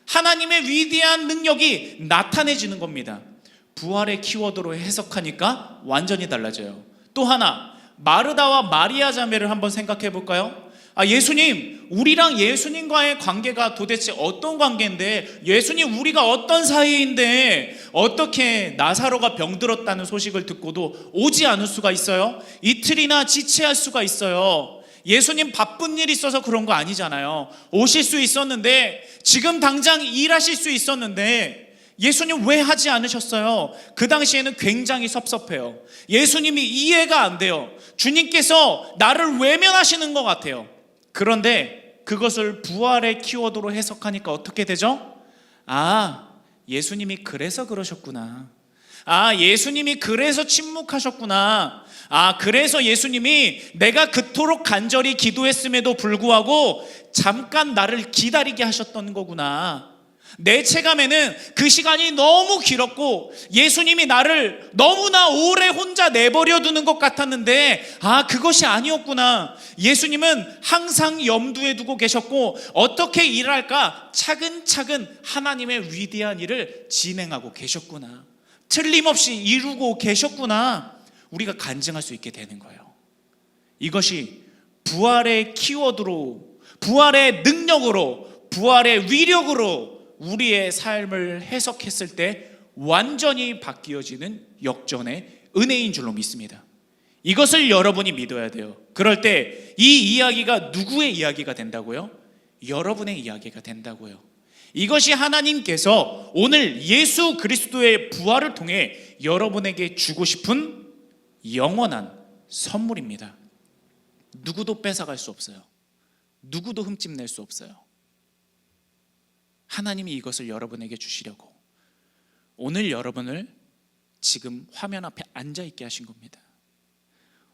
하나님의 위대한 능력이 나타내지는 겁니다. 부활의 키워드로 해석하니까 완전히 달라져요. 또 하나, 마르다와 마리아 자매를 한번 생각해 볼까요? 예수님, 우리랑 예수님과의 관계가 도대체 어떤 관계인데, 예수님 우리가 어떤 사이인데 어떻게 나사로가 병들었다는 소식을 듣고도 오지 않을 수가 있어요? 이틀이나 지체할 수가 있어요. 예수님 바쁜 일 있어서 그런 거 아니잖아요. 오실 수 있었는데, 지금 당장 일하실 수 있었는데 예수님 왜 하지 않으셨어요? 그 당시에는 굉장히 섭섭해요. 예수님이 이해가 안 돼요. 주님께서 나를 외면하시는 것 같아요. 그런데 그것을 부활의 키워드로 해석하니까 어떻게 되죠? 예수님이 그래서 그러셨구나. 예수님이 그래서 침묵하셨구나. 그래서 예수님이 내가 그토록 간절히 기도했음에도 불구하고 잠깐 나를 기다리게 하셨던 거구나. 내 체감에는 그 시간이 너무 길었고 예수님이 나를 너무나 오래 혼자 내버려 두는 것 같았는데 그것이 아니었구나. 예수님은 항상 염두에 두고 계셨고 어떻게 일할까 차근차근 하나님의 위대한 일을 진행하고 계셨구나. 틀림없이 이루고 계셨구나. 우리가 간증할 수 있게 되는 거예요. 이것이 부활의 키워드로, 부활의 능력으로, 부활의 위력으로 우리의 삶을 해석했을 때 완전히 바뀌어지는 역전의 은혜인 줄로 믿습니다. 이것을 여러분이 믿어야 돼요. 그럴 때 이 이야기가 누구의 이야기가 된다고요? 여러분의 이야기가 된다고요. 이것이 하나님께서 오늘 예수 그리스도의 부활을 통해 여러분에게 주고 싶은 영원한 선물입니다. 누구도 뺏어갈 수 없어요. 누구도 흠집낼 수 없어요. 하나님이 이것을 여러분에게 주시려고 오늘 여러분을 지금 화면 앞에 앉아있게 하신 겁니다.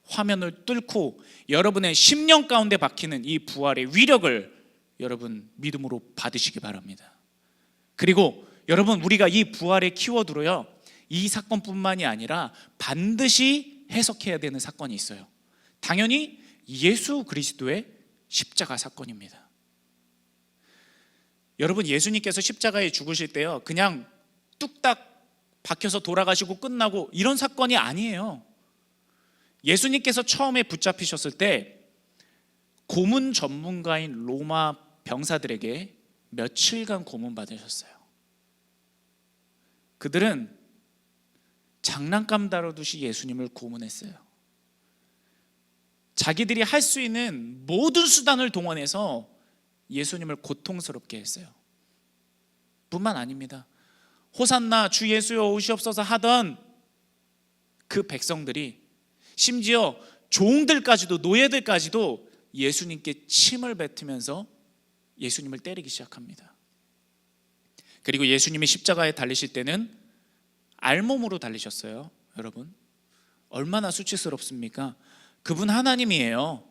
화면을 뚫고 여러분의 심령 가운데 박히는 이 부활의 위력을 여러분 믿음으로 받으시기 바랍니다. 그리고 여러분, 우리가 이 부활의 키워드로요, 이 사건뿐만이 아니라 반드시 해석해야 되는 사건이 있어요. 당연히 예수 그리스도의 십자가 사건입니다. 여러분, 예수님께서 십자가에 죽으실 때요, 그냥 뚝딱 박혀서 돌아가시고 끝나고 이런 사건이 아니에요. 예수님께서 처음에 붙잡히셨을 때 고문 전문가인 로마 병사들에게 며칠간 고문받으셨어요. 그들은 장난감 다루듯이 예수님을 고문했어요. 자기들이 할 수 있는 모든 수단을 동원해서 예수님을 고통스럽게 했어요. 뿐만 아닙니다. 호산나 주 예수여 오시옵소서 하던 그 백성들이 심지어 종들까지도, 노예들까지도 예수님께 침을 뱉으면서 예수님을 때리기 시작합니다. 그리고 예수님이 십자가에 달리실 때는 알몸으로 달리셨어요. 여러분, 얼마나 수치스럽습니까? 그분 하나님이에요.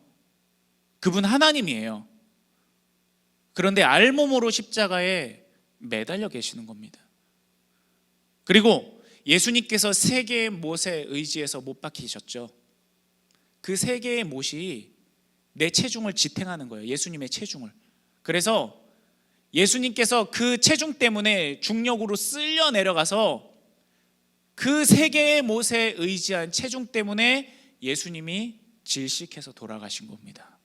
그분 하나님이에요. 그런데 알몸으로 십자가에 매달려 계시는 겁니다. 그리고 예수님께서 세 개의 못에 의지해서 못 박히셨죠. 그 세 개의 못이 내 체중을 지탱하는 거예요. 예수님의 체중을. 그래서 예수님께서 그 체중 때문에 중력으로 쓸려 내려가서 그 세 개의 못에 의지한 체중 때문에 예수님이 질식해서 돌아가신 겁니다.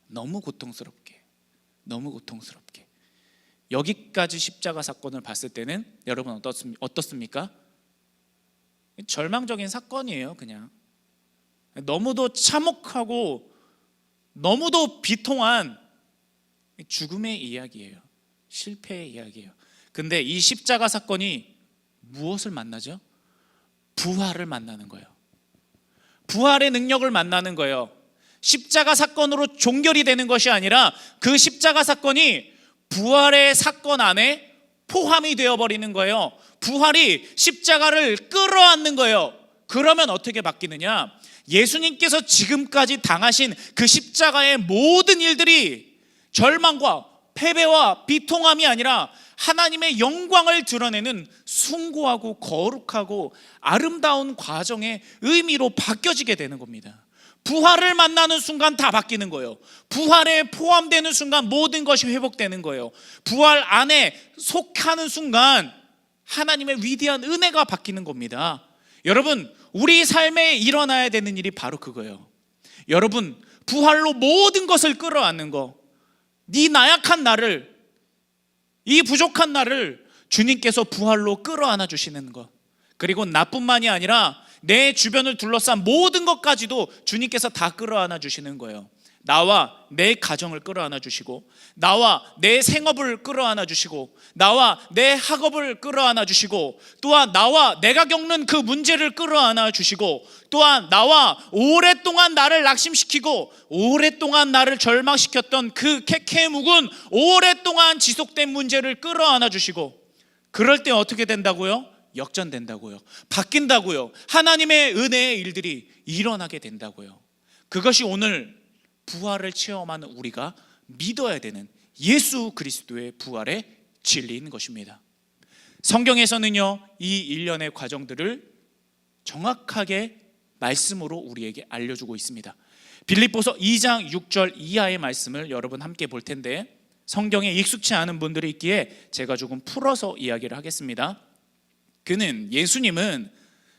너무 고통스럽게, 너무 고통스럽게. 여기까지 십자가 사건을 봤을 때는 여러분 어떻습니까? 절망적인 사건이에요. 그냥 너무도 참혹하고 너무도 비통한 죽음의 이야기예요. 실패의 이야기예요. 근데 이 십자가 사건이 무엇을 만나죠? 부활을 만나는 거예요. 부활의 능력을 만나는 거예요. 십자가 사건으로 종결이 되는 것이 아니라 그 십자가 사건이 부활의 사건 안에 포함이 되어버리는 거예요. 부활이 십자가를 끌어안는 거예요. 그러면 어떻게 바뀌느냐? 예수님께서 지금까지 당하신 그 십자가의 모든 일들이 절망과 패배와 비통함이 아니라 하나님의 영광을 드러내는 숭고하고 거룩하고 아름다운 과정의 의미로 바뀌어지게 되는 겁니다. 부활을 만나는 순간 다 바뀌는 거예요. 부활에 포함되는 순간 모든 것이 회복되는 거예요. 부활 안에 속하는 순간 하나님의 위대한 은혜가 바뀌는 겁니다. 여러분, 우리 삶에 일어나야 되는 일이 바로 그거예요. 여러분, 부활로 모든 것을 끌어안는 거, 네 나약한 나를, 이 부족한 나를 주님께서 부활로 끌어안아 주시는 것, 그리고 나뿐만이 아니라 내 주변을 둘러싼 모든 것까지도 주님께서 다 끌어안아 주시는 거예요. 나와 내 가정을 끌어안아 주시고, 나와 내 생업을 끌어안아 주시고, 나와 내 학업을 끌어안아 주시고, 또한 나와 내가 겪는 그 문제를 끌어안아 주시고, 또한 나와 오랫동안 나를 낙심시키고 오랫동안 나를 절망시켰던 그 캐캐묵은 오랫동안 지속된 문제를 끌어안아 주시고, 그럴 때 어떻게 된다고요? 역전된다고요. 바뀐다고요. 하나님의 은혜의 일들이 일어나게 된다고요. 그것이 오늘 부활을 체험하는 우리가 믿어야 되는 예수 그리스도의 부활의 진리인 것입니다. 성경에서는요, 이 일련의 과정들을 정확하게 말씀으로 우리에게 알려주고 있습니다. 빌립보서 2장 6절 이하의 말씀을 여러분 함께 볼 텐데, 성경에 익숙치 않은 분들이 있기에 제가 조금 풀어서 이야기를 하겠습니다. 그는, 예수님은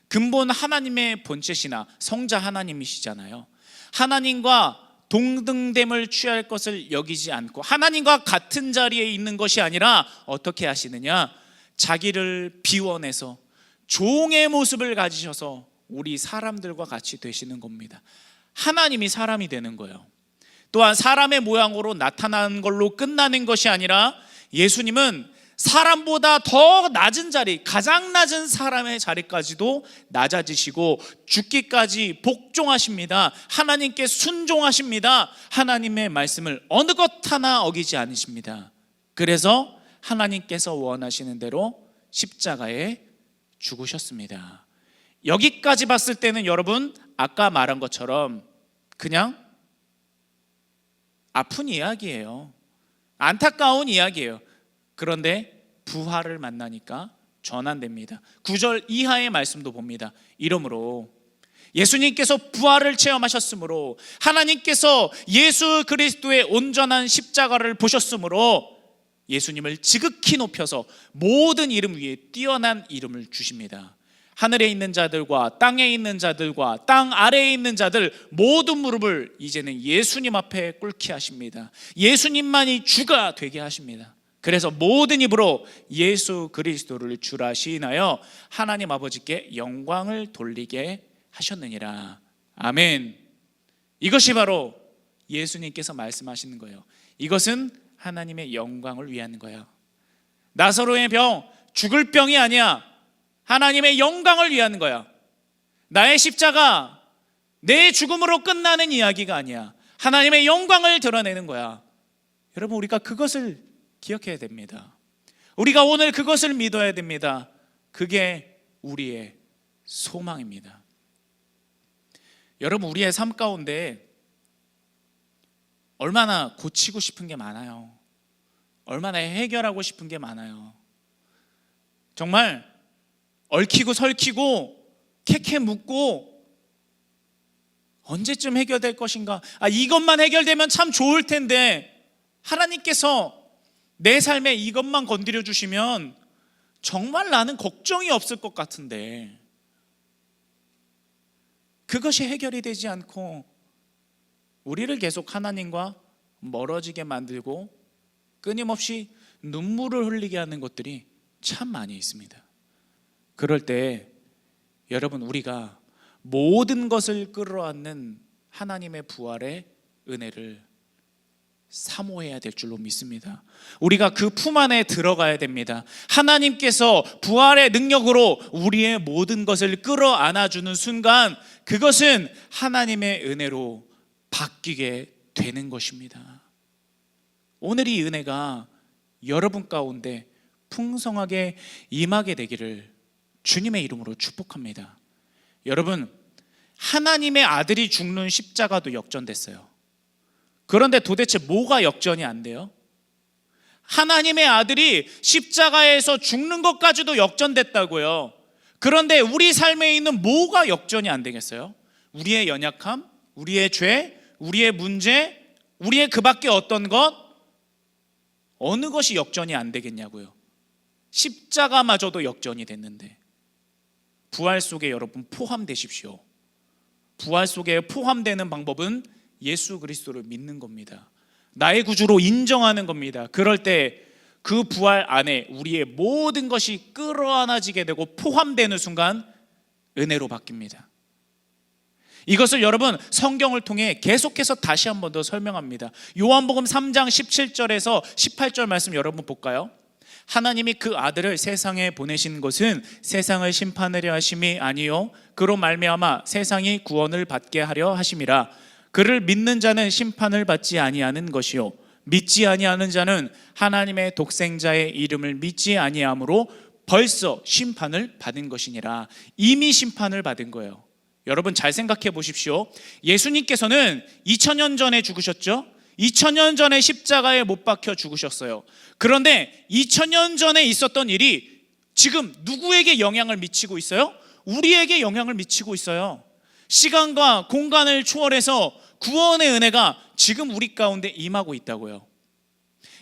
근본 하나님의 본체시나 성자 하나님이시잖아요. 하나님과 동등됨을 취할 것을 여기지 않고 하나님과 같은 자리에 있는 것이 아니라 어떻게 하시느냐, 자기를 비워내서 종의 모습을 가지셔서 우리 사람들과 같이 되시는 겁니다. 하나님이 사람이 되는 거예요. 또한 사람의 모양으로 나타나는 걸로 끝나는 것이 아니라 예수님은 사람보다 더 낮은 자리, 가장 낮은 사람의 자리까지도 낮아지시고 죽기까지 복종하십니다. 하나님께 순종하십니다. 하나님의 말씀을 어느 것 하나 어기지 않으십니다. 그래서 하나님께서 원하시는 대로 십자가에 죽으셨습니다. 여기까지 봤을 때는 여러분, 아까 말한 것처럼 그냥 아픈 이야기예요. 안타까운 이야기예요. 그런데 부활을 만나니까 전환됩니다. 9절 이하의 말씀도 봅니다. 이러므로 예수님께서 부활을 체험하셨으므로, 하나님께서 예수 그리스도의 온전한 십자가를 보셨으므로 예수님을 지극히 높여서 모든 이름 위에 뛰어난 이름을 주십니다. 하늘에 있는 자들과 땅에 있는 자들과 땅 아래에 있는 자들 모든 무릎을 이제는 예수님 앞에 꿇게 하십니다. 예수님만이 주가 되게 하십니다. 그래서 모든 입으로 예수 그리스도를 주라 시인하여 하나님 아버지께 영광을 돌리게 하셨느니라. 아멘. 이것이 바로 예수님께서 말씀하시는 거예요. 이것은 하나님의 영광을 위한 거예요. 나사로의 병, 죽을 병이 아니야. 하나님의 영광을 위한 거야. 나의 십자가, 내 죽음으로 끝나는 이야기가 아니야. 하나님의 영광을 드러내는 거야. 여러분, 우리가 그것을 기억해야 됩니다. 우리가 오늘 그것을 믿어야 됩니다. 그게 우리의 소망입니다. 여러분, 우리의 삶 가운데 얼마나 고치고 싶은 게 많아요. 얼마나 해결하고 싶은 게 많아요. 정말 얽히고 설키고 캐캐 묻고 언제쯤 해결될 것인가? 이것만 해결되면 참 좋을 텐데, 하나님께서 내 삶에 이것만 건드려 주시면 정말 나는 걱정이 없을 것 같은데, 그것이 해결이 되지 않고 우리를 계속 하나님과 멀어지게 만들고 끊임없이 눈물을 흘리게 하는 것들이 참 많이 있습니다. 그럴 때 여러분, 우리가 모든 것을 끌어안는 하나님의 부활의 은혜를 사모해야 될 줄로 믿습니다. 우리가 그 품 안에 들어가야 됩니다. 하나님께서 부활의 능력으로 우리의 모든 것을 끌어안아주는 순간, 그것은 하나님의 은혜로 바뀌게 되는 것입니다. 오늘 이 은혜가 여러분 가운데 풍성하게 임하게 되기를 주님의 이름으로 축복합니다. 여러분, 하나님의 아들이 죽는 십자가도 역전됐어요. 그런데 도대체 뭐가 역전이 안 돼요? 하나님의 아들이 십자가에서 죽는 것까지도 역전됐다고요. 그런데 우리 삶에 있는 뭐가 역전이 안 되겠어요? 우리의 연약함, 우리의 죄, 우리의 문제, 우리의 그 밖에 어떤 것, 어느 것이 역전이 안 되겠냐고요. 십자가마저도 역전이 됐는데, 부활 속에 여러분 포함되십시오. 부활 속에 포함되는 방법은 예수 그리스도를 믿는 겁니다. 나의 구주로 인정하는 겁니다. 그럴 때 그 부활 안에 우리의 모든 것이 끌어안아지게 되고 포함되는 순간 은혜로 바뀝니다. 이것을 여러분, 성경을 통해 계속해서 다시 한 번 더 설명합니다. 요한복음 3장 17절에서 18절 말씀 여러분 볼까요? 하나님이 그 아들을 세상에 보내신 것은 세상을 심판하려 하심이 아니요 그로 말미암아 세상이 구원을 받게 하려 하심이라. 그를 믿는 자는 심판을 받지 아니하는 것이요 믿지 아니하는 자는 하나님의 독생자의 이름을 믿지 아니하므로 벌써 심판을 받은 것이니라. 이미 심판을 받은 거예요. 여러분, 잘 생각해 보십시오. 예수님께서는 2000년 전에 죽으셨죠? 2000년 전에 십자가에 못 박혀 죽으셨어요. 그런데 2000년 전에 있었던 일이 지금 누구에게 영향을 미치고 있어요? 우리에게 영향을 미치고 있어요. 시간과 공간을 초월해서 구원의 은혜가 지금 우리 가운데 임하고 있다고요.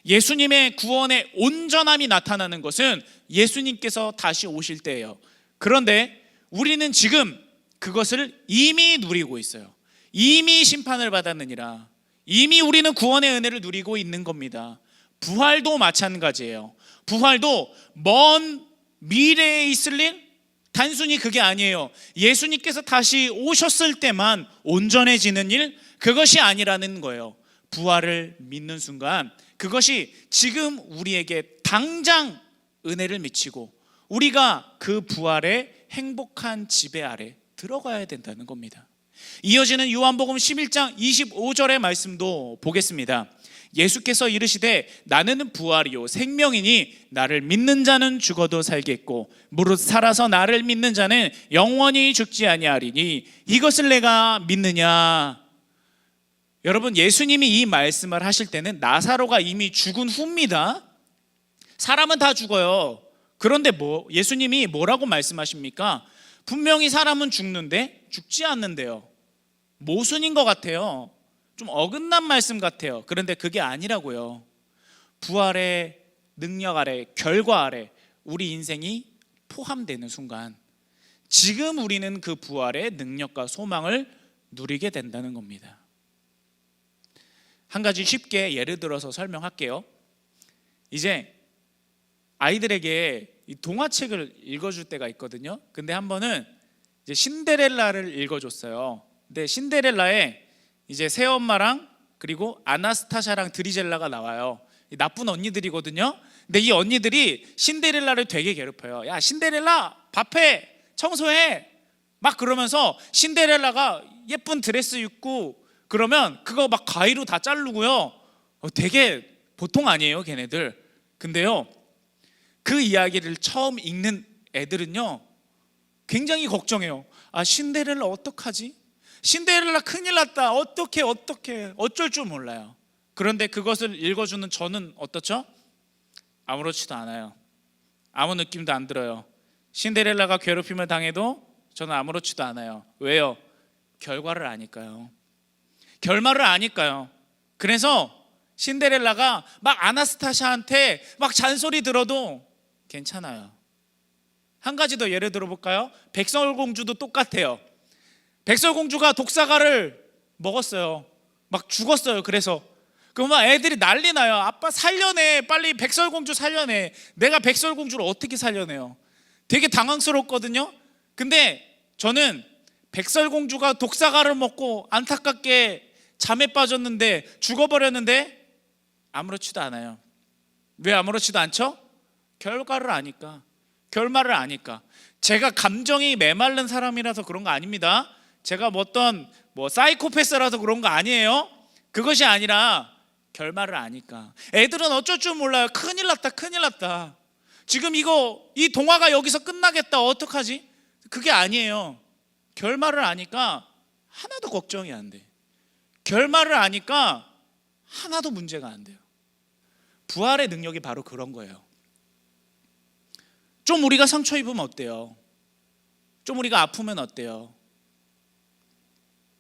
예수님의 구원의 온전함이 나타나는 것은 예수님께서 다시 오실 때예요. 그런데 우리는 지금 그것을 이미 누리고 있어요. 이미 심판을 받았느니라. 이미 우리는 구원의 은혜를 누리고 있는 겁니다. 부활도 마찬가지예요. 부활도 먼 미래에 있을 일? 단순히 그게 아니에요. 예수님께서 다시 오셨을 때만 온전해지는 일? 그것이 아니라는 거예요. 부활을 믿는 순간 그것이 지금 우리에게 당장 은혜를 미치고 우리가 그 부활의 행복한 지배 아래 들어가야 된다는 겁니다. 이어지는 요한복음 11장 25절의 말씀도 보겠습니다. 예수께서 이르시되 나는 부활이요 생명이니 나를 믿는 자는 죽어도 살겠고 무릇 살아서 나를 믿는 자는 영원히 죽지 아니하리니 이것을 내가 믿느냐. 여러분, 예수님이 이 말씀을 하실 때는 나사로가 이미 죽은 후입니다. 사람은 다 죽어요. 그런데 예수님이 뭐라고 말씀하십니까? 분명히 사람은 죽는데 죽지 않는데요. 모순인 것 같아요. 좀 어긋난 말씀 같아요. 그런데 그게 아니라고요. 부활의 능력 아래, 결과 아래 우리 인생이 포함되는 순간 지금 우리는 그 부활의 능력과 소망을 누리게 된다는 겁니다. 한 가지 쉽게 예를 들어서 설명할게요. 이제 아이들에게 이 동화책을 읽어줄 때가 있거든요. 근데 한 번은 이제 신데렐라를 읽어줬어요. 근데 신데렐라에 이제 새엄마랑 그리고 아나스타샤랑 드리젤라가 나와요. 나쁜 언니들이거든요. 근데 이 언니들이 신데렐라를 되게 괴롭혀요. 야, 신데렐라 밥해, 청소해 막 그러면서 신데렐라가 예쁜 드레스 입고 그러면 그거 막 가위로 다 자르고요. 되게 보통 아니에요, 걔네들. 근데요, 그 이야기를 처음 읽는 애들은요 굉장히 걱정해요. 아, 신데렐라 어떡하지? 신데렐라 큰일 났다. 어떻게 어쩔 줄 몰라요. 그런데 그것을 읽어주는 저는 어떻죠? 아무렇지도 않아요. 아무 느낌도 안 들어요. 신데렐라가 괴롭힘을 당해도 저는 아무렇지도 않아요. 왜요? 결과를 아니까요. 결말을 아니까요. 그래서 신데렐라가 막 아나스타샤한테 막 잔소리 들어도 괜찮아요. 한 가지 더 예를 들어볼까요? 백설공주도 똑같아요. 백설공주가 독사과를 먹었어요. 막 죽었어요. 그래서 그러면 애들이 난리 나요. 아빠 살려내, 빨리 백설공주 살려내. 내가 백설공주를 어떻게 살려내요? 되게 당황스럽거든요. 근데 저는 백설공주가 독사과를 먹고 안타깝게 잠에 빠졌는데 죽어버렸는데 아무렇지도 않아요. 왜 아무렇지도 않죠? 결과를 아니까, 결말을 아니까. 제가 감정이 메마른 사람이라서 그런 거 아닙니다. 제가 어떤 사이코패스라서 그런 거 아니에요. 그것이 아니라 결말을 아니까. 애들은 어쩔 줄 몰라요. 큰일 났다, 큰일 났다. 지금 이 동화가 여기서 끝나겠다. 어떡하지? 그게 아니에요. 결말을 아니까 하나도 걱정이 안 돼. 결말을 아니까 하나도 문제가 안 돼요. 부활의 능력이 바로 그런 거예요. 좀 우리가 상처 입으면 어때요? 좀 우리가 아프면 어때요?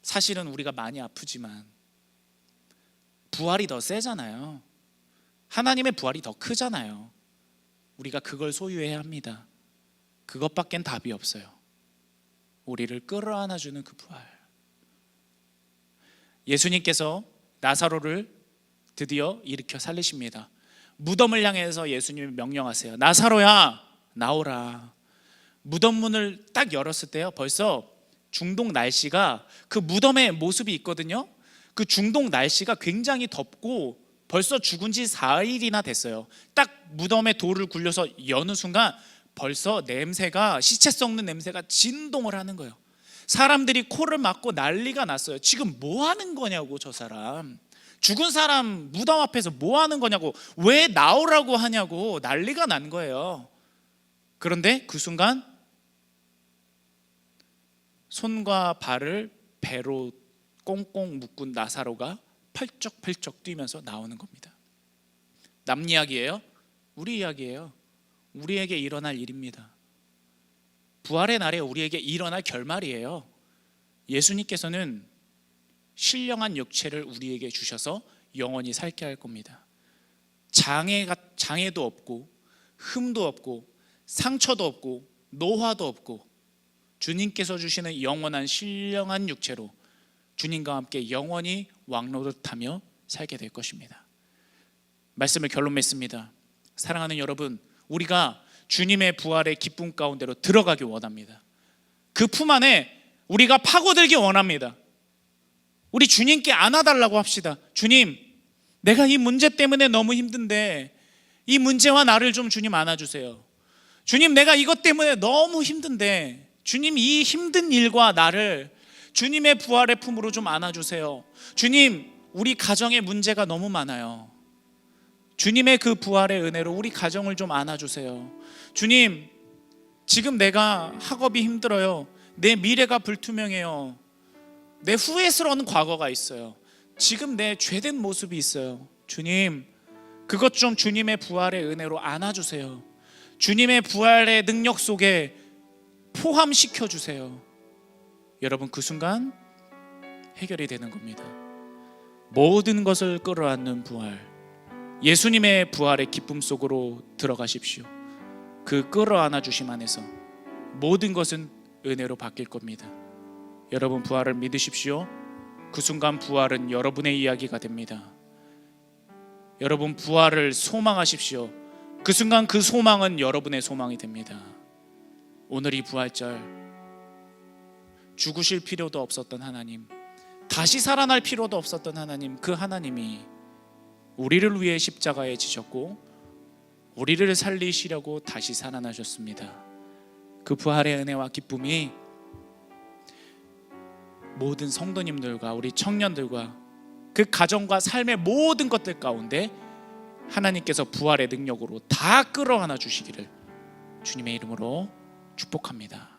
사실은 우리가 많이 아프지만 부활이 더 세잖아요. 하나님의 부활이 더 크잖아요. 우리가 그걸 소유해야 합니다. 그것밖엔 답이 없어요. 우리를 끌어안아주는 그 부활. 예수님께서 나사로를 드디어 일으켜 살리십니다. 무덤을 향해서 예수님이 명령하세요. 나사로야, 나오라. 무덤 문을 딱 열었을 때요, 벌써 중동 날씨가, 그 무덤의 모습이 있거든요. 그 중동 날씨가 굉장히 덥고 벌써 죽은 지 4일이나 됐어요. 딱 무덤에 돌을 굴려서 여는 순간 벌써 냄새가, 시체 썩는 냄새가 진동을 하는 거예요. 사람들이 코를 막고 난리가 났어요. 지금 뭐 하는 거냐고, 저 사람. 죽은 사람 무덤 앞에서 뭐 하는 거냐고, 왜 나오라고 하냐고 난리가 난 거예요. 그런데 그 순간 손과 발을 배로 꽁꽁 묶은 나사로가 펄쩍펄쩍 뛰면서 나오는 겁니다. 남 이야기예요? 우리 이야기예요. 우리에게 일어날 일입니다. 부활의 날에 우리에게 일어날 결말이에요. 예수님께서는 신령한 육체를 우리에게 주셔서 영원히 살게 할 겁니다. 장애도 없고 흠도 없고 상처도 없고 노화도 없고 주님께서 주시는 영원한 신령한 육체로 주님과 함께 영원히 왕노릇하며 살게 될 것입니다. 말씀을 결론 맺습니다. 사랑하는 여러분, 우리가 주님의 부활의 기쁨 가운데로 들어가기 원합니다. 그 품 안에 우리가 파고들기 원합니다. 우리 주님께 안아달라고 합시다. 주님, 내가 이 문제 때문에 너무 힘든데 이 문제와 나를 좀 주님 안아주세요. 주님, 내가 이것 때문에 너무 힘든데 주님, 이 힘든 일과 나를 주님의 부활의 품으로 좀 안아주세요. 주님, 우리 가정에 문제가 너무 많아요. 주님의 그 부활의 은혜로 우리 가정을 좀 안아주세요. 주님, 지금 내가 학업이 힘들어요. 내 미래가 불투명해요. 내 후회스러운 과거가 있어요. 지금 내 죄된 모습이 있어요. 주님, 그것 좀 주님의 부활의 은혜로 안아주세요. 주님의 부활의 능력 속에 포함시켜 주세요. 여러분, 그 순간 해결이 되는 겁니다. 모든 것을 끌어안는 부활, 예수님의 부활의 기쁨 속으로 들어가십시오. 그 끌어안아 주심 안에서 모든 것은 은혜로 바뀔 겁니다. 여러분, 부활을 믿으십시오. 그 순간 부활은 여러분의 이야기가 됩니다. 여러분, 부활을 소망하십시오. 그 순간 그 소망은 여러분의 소망이 됩니다. 오늘 이 부활절, 죽으실 필요도 없었던 하나님, 다시 살아날 필요도 없었던 하나님, 그 하나님이 우리를 위해 십자가에 지셨고 우리를 살리시려고 다시 살아나셨습니다. 그 부활의 은혜와 기쁨이 모든 성도님들과 우리 청년들과 그 가정과 삶의 모든 것들 가운데 하나님께서 부활의 능력으로 다 끌어안아 주시기를 주님의 이름으로 축복합니다.